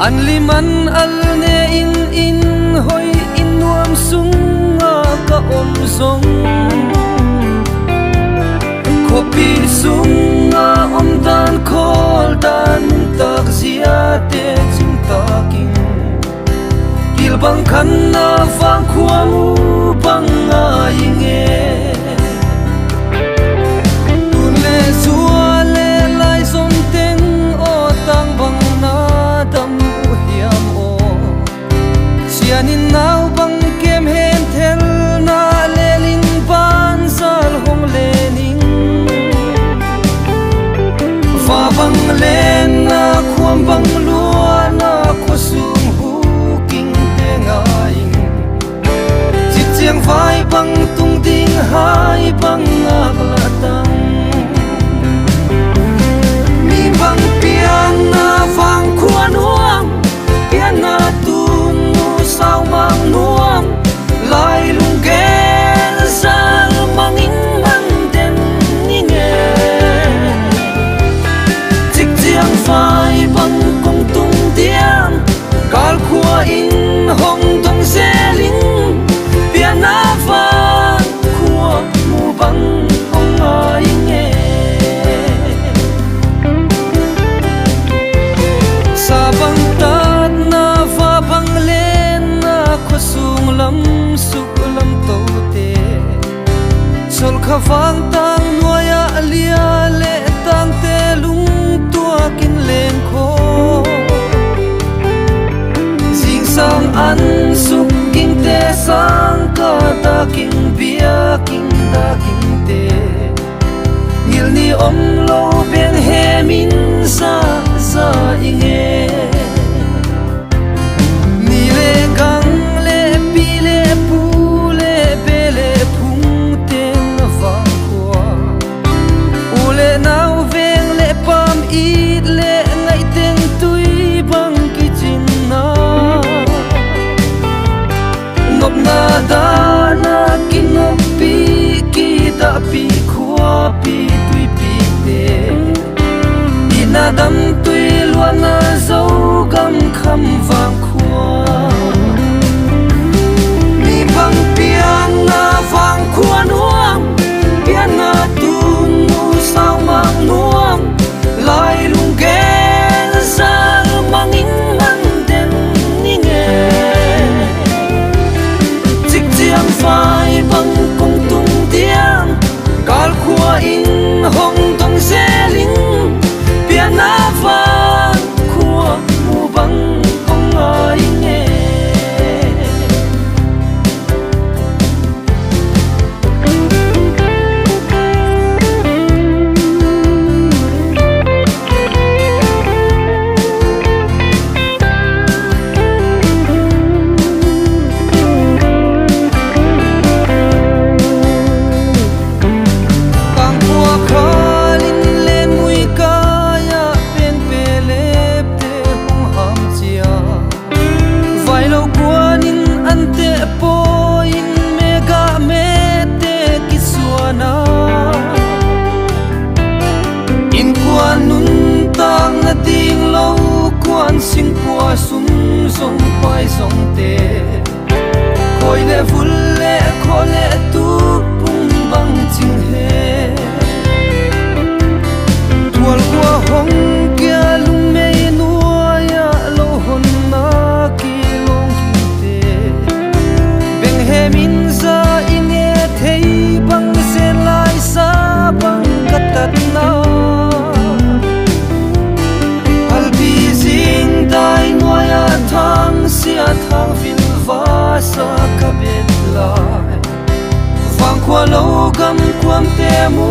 an liman al ne in hoi in nuam sung ka om zong kopi sung om dan khol dan tak zia te ching taking kil bang khan na wang khuam bang inge Sianin nau bang kem hen tel na lelin ban sal hong lening fa bang len na khuam bang lua na khosum hu king te ngai chit chiang vai bang tung ding hai bang ak la tang mi bang pian na wang khuan huang pian na sao mang nuông lại lung ghé ra mang in mang đen nghe chiếc chiang phai băng cùng tung tiếng cal khua in hồng tung xe lính biển á vang khua mù băng hồng ai nghe sa băng ta na va băng sung lam suk lam to te sol khawang tang noya lia le tang te lung tua kin len kho sing sang an suk king te sang ka ta king bia king da king te ngil ni om lo ben he min sa sa inge ni le gang ít lệ ngày tên tuy bằng kỳ trình na ngọc na da na kinh ngọc pi kỳ ta pi khua pi tuy pi te ina đam tuy luôn na dấu gam khăm vàng khua mi bằng pian na vàng khua nuông pian na tu nu sao mang nuông lại lung ghé ra mang in mang đen nghe chiếc chiang phai băng cùng tung tiếng cal khua in hồng tung xe lính biển á vang khua mù băng không ai nghe tiếng lâu quan sinh qua sum sông pai sông te khoi le vul le kho le tu pung bang ching he tual qua hong kia lung me nuwa ya lo hon na ki long te beng he min za ine thei bang se lai sa bang katat na dai noya thang sia thang vil va sa ka bet lai vang khwa lo gam kwam te mu